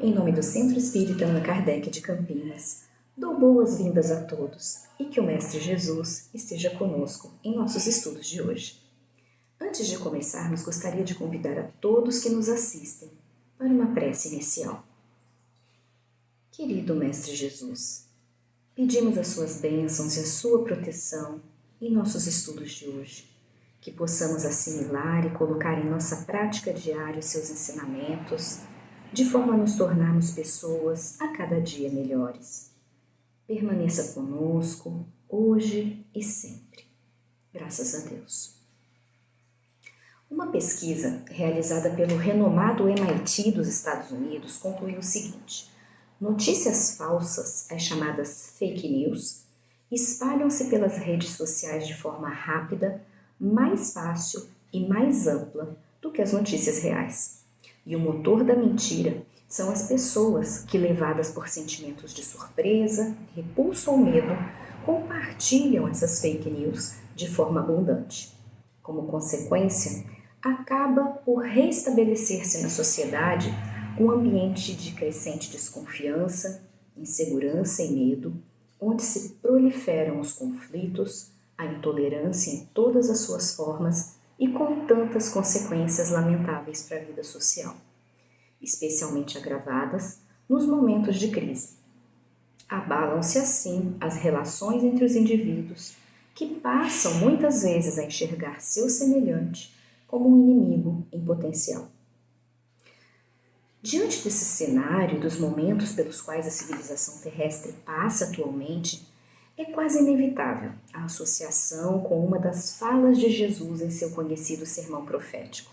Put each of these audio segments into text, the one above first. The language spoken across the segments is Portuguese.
Em nome do Centro Espírita Allan Kardec de Campinas, dou boas-vindas a todos e que o Mestre Jesus esteja conosco em nossos estudos de hoje. Antes de começarmos, gostaria de convidar a todos que nos assistem para uma prece inicial. Querido Mestre Jesus, pedimos as suas bênçãos e a sua proteção em nossos estudos de hoje, que possamos assimilar e colocar em nossa prática diária os seus ensinamentos, de forma a nos tornarmos pessoas a cada dia melhores. Permaneça conosco, hoje e sempre. Graças a Deus. Uma pesquisa realizada pelo renomado MIT dos Estados Unidos concluiu o seguinte: notícias falsas, as chamadas fake news, espalham-se pelas redes sociais de forma rápida, mais fácil e mais ampla do que as notícias reais. E o motor da mentira são as pessoas que, levadas por sentimentos de surpresa, repulso ou medo, compartilham essas fake news de forma abundante. Como consequência, acaba por restabelecer-se na sociedade um ambiente de crescente desconfiança, insegurança e medo, onde se proliferam os conflitos, a intolerância em todas as suas formas e com tantas consequências lamentáveis para a vida social, especialmente agravadas nos momentos de crise. Abalam-se assim as relações entre os indivíduos, que passam muitas vezes a enxergar seu semelhante como um inimigo em potencial. Diante desse cenário e dos momentos pelos quais a civilização terrestre passa atualmente, é quase inevitável a associação com uma das falas de Jesus em seu conhecido sermão profético,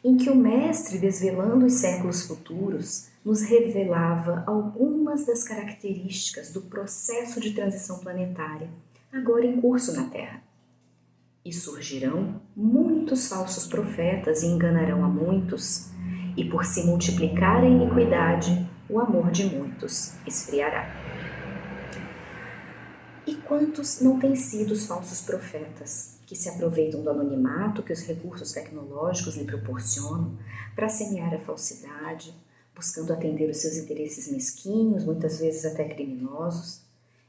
em que o Mestre, desvelando os séculos futuros, nos revelava algumas das características do processo de transição planetária, agora em curso na Terra. E surgirão muitos falsos profetas e enganarão a muitos, e por se multiplicar a iniquidade, o amor de muitos esfriará. E quantos não têm sido os falsos profetas, que se aproveitam do anonimato que os recursos tecnológicos lhe proporcionam para semear a falsidade, buscando atender os seus interesses mesquinhos, muitas vezes até criminosos,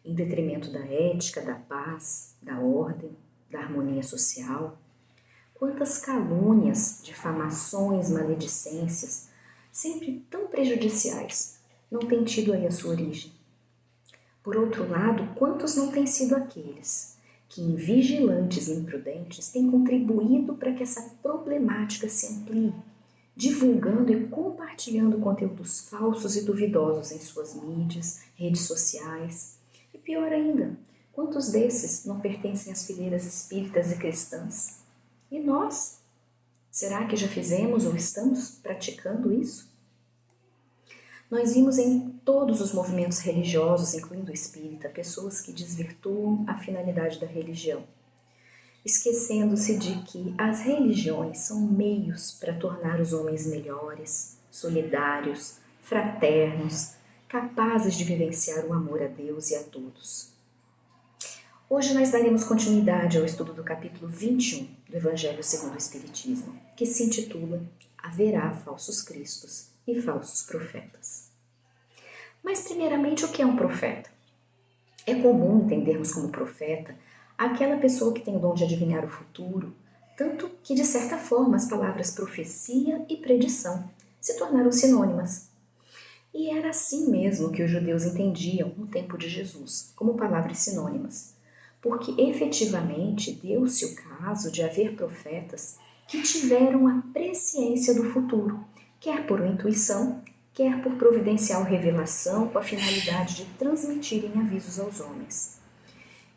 em detrimento da ética, da paz, da ordem, da harmonia social? Quantas calúnias, difamações, maledicências, sempre tão prejudiciais, não têm tido aí a sua origem? Por outro lado, quantos não têm sido aqueles que, invigilantes e imprudentes, têm contribuído para que essa problemática se amplie, divulgando e compartilhando conteúdos falsos e duvidosos em suas mídias, redes sociais? E pior ainda, quantos desses não pertencem às fileiras espíritas e cristãs? E nós? Será que já fizemos ou estamos praticando isso? Nós vimos em todos os movimentos religiosos, incluindo o espírita, pessoas que desvirtuam a finalidade da religião, esquecendo-se de que as religiões são meios para tornar os homens melhores, solidários, fraternos, capazes de vivenciar o amor a Deus e a todos. Hoje nós daremos continuidade ao estudo do capítulo 21 do Evangelho segundo o Espiritismo, que se intitula Haverá falsos cristos e falsos profetas. Mas primeiramente, o que é um profeta? É comum entendermos como profeta aquela pessoa que tem o dom de adivinhar o futuro, tanto que de certa forma as palavras profecia e predição se tornaram sinônimas. E era assim mesmo que os judeus entendiam no tempo de Jesus, como palavras sinônimas, porque efetivamente deu-se o caso de haver profetas que tiveram a presciência do futuro, quer por intuição, quer por providencial revelação com a finalidade de transmitirem avisos aos homens.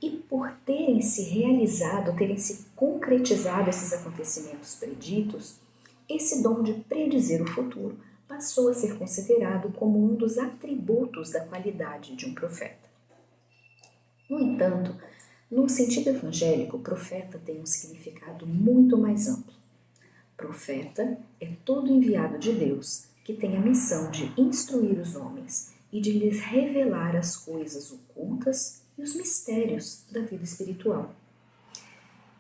E por terem se realizado, terem se concretizado esses acontecimentos preditos, esse dom de predizer o futuro passou a ser considerado como um dos atributos da qualidade de um profeta. No entanto, no sentido evangélico, profeta tem um significado muito mais amplo. Profeta é todo enviado de Deus que tem a missão de instruir os homens e de lhes revelar as coisas ocultas e os mistérios da vida espiritual.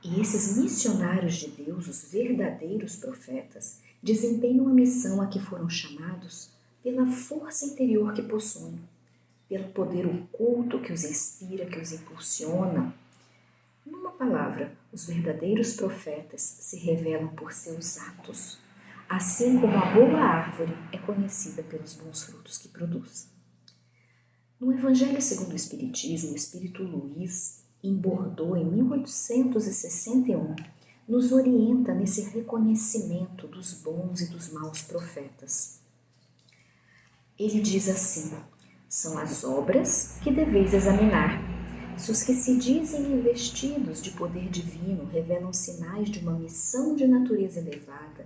E esses missionários de Deus, os verdadeiros profetas, desempenham a missão a que foram chamados pela força interior que possuem, pelo poder oculto que os inspira, que os impulsiona. Numa palavra, os verdadeiros profetas se revelam por seus atos, assim como a boa árvore é conhecida pelos bons frutos que produz. No Evangelho segundo o Espiritismo, o Espírito Luiz, em Bordeaux, em 1861, nos orienta nesse reconhecimento dos bons e dos maus profetas. Ele diz assim: são as obras que deveis examinar. Se os que se dizem investidos de poder divino revelam sinais de uma missão de natureza elevada,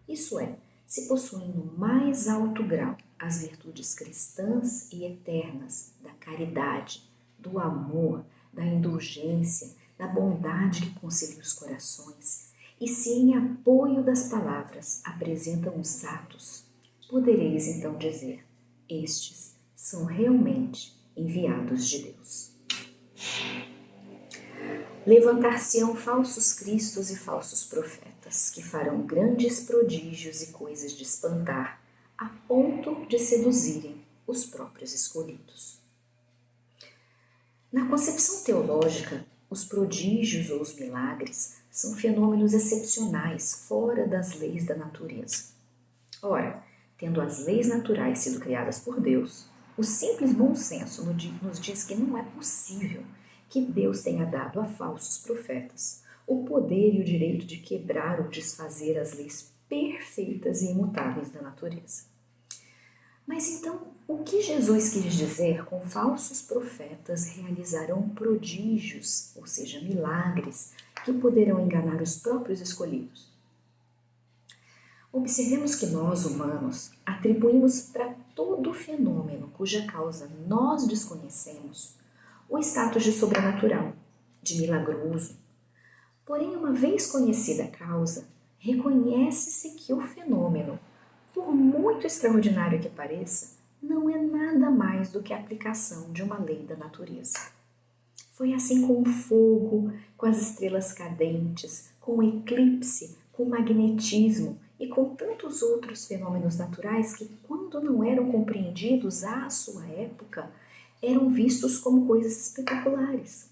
isso é, se possuem no mais alto grau as virtudes cristãs e eternas da caridade, do amor, da indulgência, da bondade que concilia os corações, e se em apoio das palavras apresentam os atos, podereis então dizer: estes são realmente enviados de Deus. Levantar-se-ão falsos cristos e falsos profetas, que farão grandes prodígios e coisas de espantar, a ponto de seduzirem os próprios escolhidos. Na concepção teológica, os prodígios ou os milagres são fenômenos excepcionais, fora das leis da natureza. Ora, tendo as leis naturais sido criadas por Deus, o simples bom senso nos diz que não é possível que Deus tenha dado a falsos profetas o poder e o direito de quebrar ou desfazer as leis perfeitas e imutáveis da natureza. Mas então, o que Jesus quis dizer com falsos profetas realizarão prodígios, ou seja, milagres, que poderão enganar os próprios escolhidos? Observemos que nós, humanos, atribuímos para todo fenômeno cuja causa nós desconhecemos o status de sobrenatural, de milagroso. Porém, uma vez conhecida a causa, reconhece-se que o fenômeno, por muito extraordinário que pareça, não é nada mais do que a aplicação de uma lei da natureza. Foi assim com o fogo, com as estrelas cadentes, com o eclipse, com o magnetismo e com tantos outros fenômenos naturais que, quando não eram compreendidos à sua época, eram vistos como coisas espetaculares.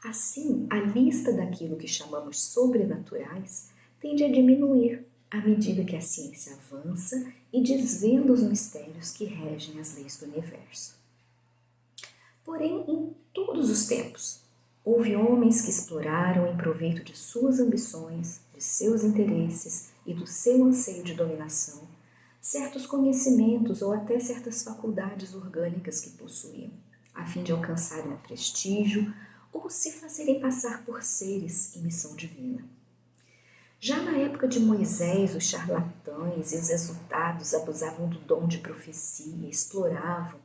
Assim, a lista daquilo que chamamos sobrenaturais tende a diminuir à medida que a ciência avança e desvenda os mistérios que regem as leis do universo. Porém, em todos os tempos, houve homens que exploraram em proveito de suas ambições, de seus interesses e do seu anseio de dominação, certos conhecimentos ou até certas faculdades orgânicas que possuíam, a fim de alcançarem prestígio ou se fazerem passar por seres em missão divina. Já na época de Moisés, os charlatães e os exaltados abusavam do dom de profecia, exploravam.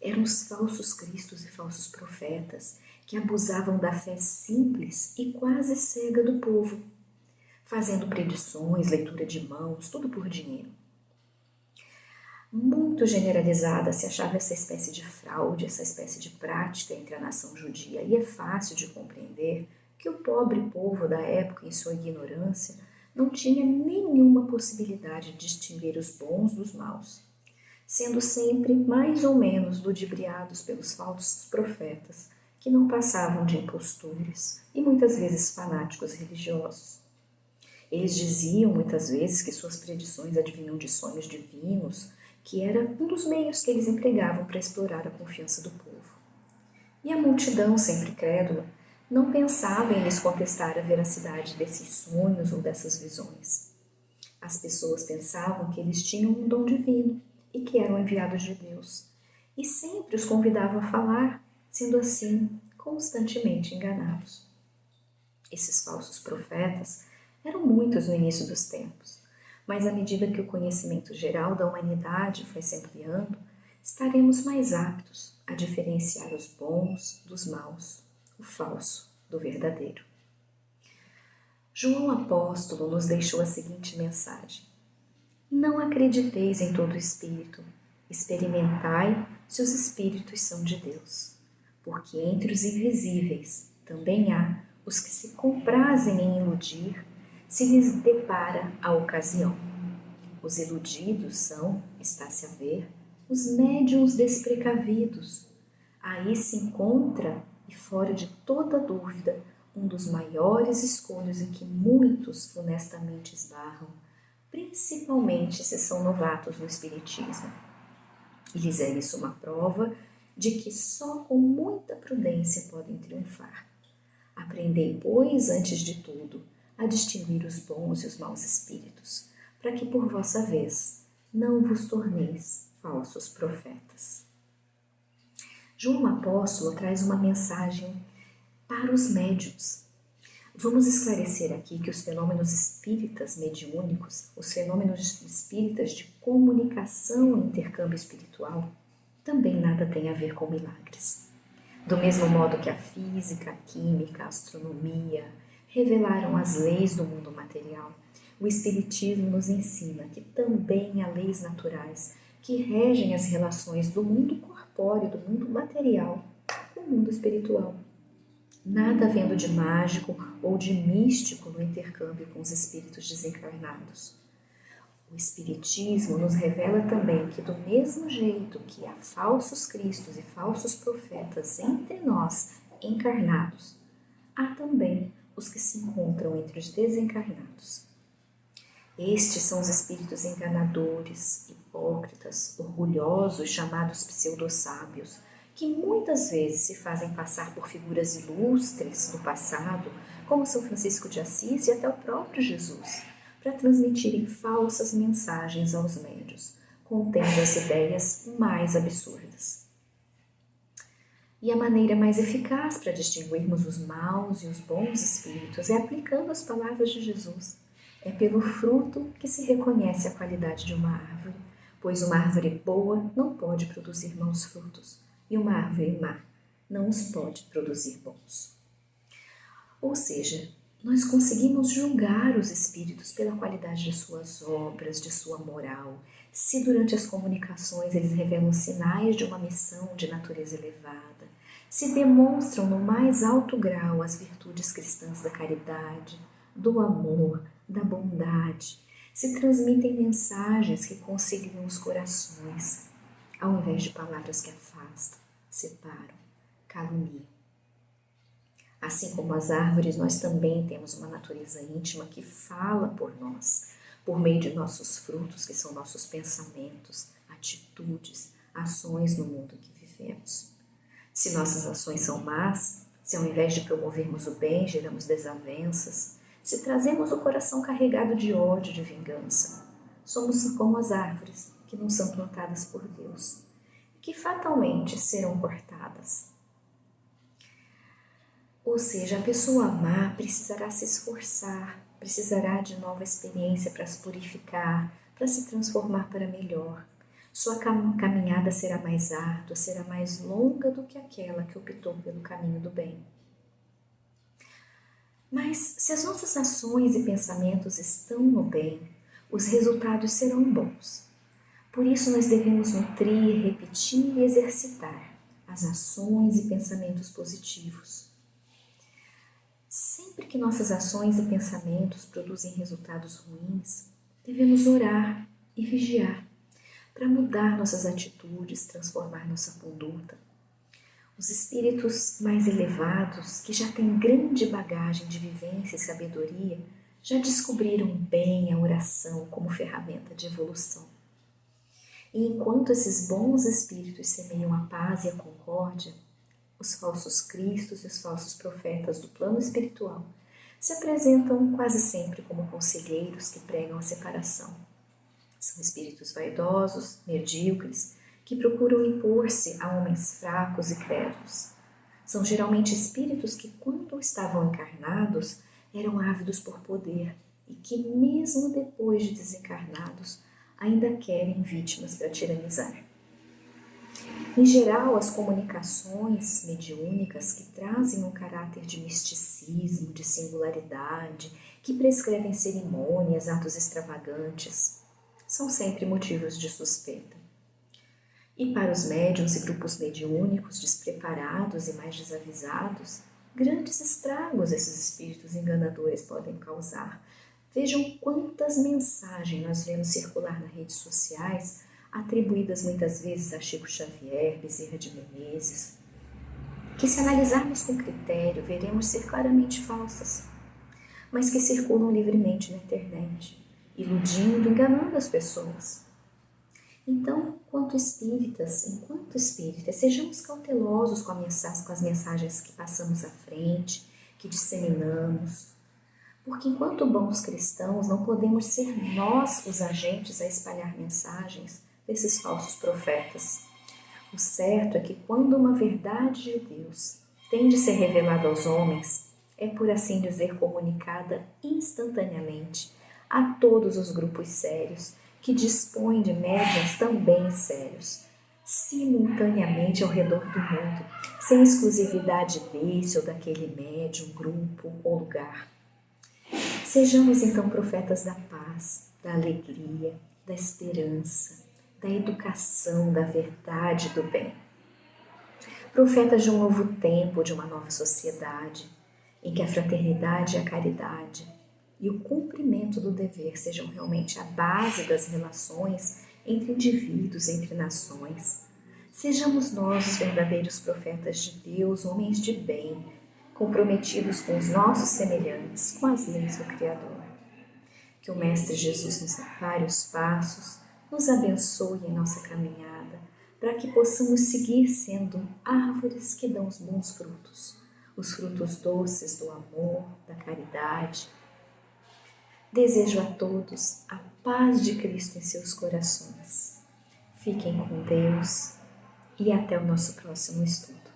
Eram os falsos cristos e falsos profetas que abusavam da fé simples e quase cega do povo, fazendo predições, leitura de mãos, tudo por dinheiro. Muito generalizada se achava essa espécie de fraude, essa espécie de prática entre a nação judia, e é fácil de compreender que o pobre povo da época, em sua ignorância, não tinha nenhuma possibilidade de distinguir os bons dos maus, sendo sempre mais ou menos ludibriados pelos falsos profetas, que não passavam de impostores e muitas vezes fanáticos religiosos. Eles diziam muitas vezes que suas predições advinham de sonhos divinos, que era um dos meios que eles empregavam para explorar a confiança do povo. E a multidão, sempre crédula, não pensava em lhes contestar a veracidade desses sonhos ou dessas visões. As pessoas pensavam que eles tinham um dom divino e que eram enviados de Deus, e sempre os convidavam a falar, sendo assim constantemente enganados. Esses falsos profetas eram muitos no início dos tempos, mas à medida que o conhecimento geral da humanidade foi se ampliando, estaremos mais aptos a diferenciar os bons dos maus, o falso do verdadeiro. João Apóstolo nos deixou a seguinte mensagem: não acrediteis em todo espírito, experimentai se os espíritos são de Deus, porque entre os invisíveis também há os que se comprazem em iludir, se lhes depara a ocasião. Os iludidos são, está-se a ver, os médiuns desprecavidos. Aí se encontra, e fora de toda dúvida, um dos maiores escolhos em que muitos funestamente esbarram, principalmente se são novatos no espiritismo. E lhes é isso uma prova de que só com muita prudência podem triunfar. Aprendei, pois, antes de tudo, a distinguir os bons e os maus espíritos, para que por vossa vez não vos torneis falsos profetas. João Apóstolo traz uma mensagem para os médiuns. Vamos esclarecer aqui que os fenômenos espíritas mediúnicos, os fenômenos espíritas de comunicação e intercâmbio espiritual, também nada têm a ver com milagres. Do mesmo modo que a física, a química, a astronomia revelaram as leis do mundo material, o Espiritismo nos ensina que também há leis naturais que regem as relações do mundo corpóreo, do mundo material, com o mundo espiritual. Nada havendo de mágico ou de místico no intercâmbio com os espíritos desencarnados. O Espiritismo nos revela também que, do mesmo jeito que há falsos cristos e falsos profetas entre nós encarnados, há também os que se encontram entre os desencarnados. Estes são os espíritos enganadores, hipócritas, orgulhosos, chamados pseudo-sábios, que muitas vezes se fazem passar por figuras ilustres do passado, como São Francisco de Assis e até o próprio Jesus, para transmitirem falsas mensagens aos médiuns, contendo as ideias mais absurdas. E a maneira mais eficaz para distinguirmos os maus e os bons espíritos é aplicando as palavras de Jesus. É pelo fruto que se reconhece a qualidade de uma árvore, pois uma árvore boa não pode produzir maus frutos, e uma árvore má não os pode produzir bons. Ou seja, nós conseguimos julgar os espíritos pela qualidade de suas obras, de sua moral, se durante as comunicações eles revelam sinais de uma missão de natureza elevada, se demonstram no mais alto grau as virtudes cristãs da caridade, do amor, da bondade, se transmitem mensagens que conciliam os corações, ao invés de palavras que afastam, separam, caluniam. Assim como as árvores, nós também temos uma natureza íntima que fala por nós, por meio de nossos frutos, que são nossos pensamentos, atitudes, ações no mundo em que vivemos. Se nossas ações são más, se ao invés de promovermos o bem, geramos desavenças, se trazemos o coração carregado de ódio, de vingança, somos como as árvores que não são plantadas por Deus, que fatalmente serão cortadas. Ou seja, a pessoa má precisará se esforçar, precisará de nova experiência para se purificar, para se transformar para melhor. Sua caminhada será mais árdua, será mais longa do que aquela que optou pelo caminho do bem. Mas se as nossas ações e pensamentos estão no bem, os resultados serão bons. Por isso nós devemos nutrir, repetir e exercitar as ações e pensamentos positivos. Sempre que nossas ações e pensamentos produzem resultados ruins, devemos orar e vigiar para mudar nossas atitudes, transformar nossa conduta. Os espíritos mais elevados, que já têm grande bagagem de vivência e sabedoria, já descobriram bem a oração como ferramenta de evolução. E enquanto esses bons espíritos semeiam a paz e a concórdia, os falsos cristos e os falsos profetas do plano espiritual se apresentam quase sempre como conselheiros que pregam a separação. São espíritos vaidosos, medíocres, que procuram impor-se a homens fracos e crédulos. São geralmente espíritos que, quando estavam encarnados, eram ávidos por poder e que, mesmo depois de desencarnados, ainda querem vítimas para tiranizar. Em geral, as comunicações mediúnicas que trazem um caráter de misticismo, de singularidade, que prescrevem cerimônias, atos extravagantes, são sempre motivos de suspeita. E para os médiuns e grupos mediúnicos despreparados e mais desavisados, grandes estragos esses espíritos enganadores podem causar, Vejam quantas mensagens nós vemos circular nas redes sociais, atribuídas muitas vezes a Chico Xavier, Bezerra de Menezes, que se analisarmos com critério, veremos ser claramente falsas, mas que circulam livremente na internet, iludindo, enganando as pessoas. Então, enquanto espíritas, sejamos cautelosos com as mensagens que passamos à frente, que disseminamos, porque enquanto bons cristãos não podemos ser nós os agentes a espalhar mensagens desses falsos profetas. O certo é que quando uma verdade de Deus tem de ser revelada aos homens, é por assim dizer comunicada instantaneamente a todos os grupos sérios que dispõem de médiuns também sérios, simultaneamente ao redor do mundo, sem exclusividade desse ou daquele médium, grupo ou lugar. Sejamos então profetas da paz, da alegria, da esperança, da educação, da verdade e do bem. Profetas de um novo tempo, de uma nova sociedade, em que a fraternidade e a caridade e o cumprimento do dever sejam realmente a base das relações entre indivíduos, entre nações. Sejamos nós os verdadeiros profetas de Deus, homens de bem, comprometidos com os nossos semelhantes, com as leis do Criador. Que o Mestre Jesus nos ampare os passos, nos abençoe em nossa caminhada, para que possamos seguir sendo árvores que dão os bons frutos, os frutos doces do amor, da caridade. Desejo a todos a paz de Cristo em seus corações. Fiquem com Deus e até o nosso próximo estudo.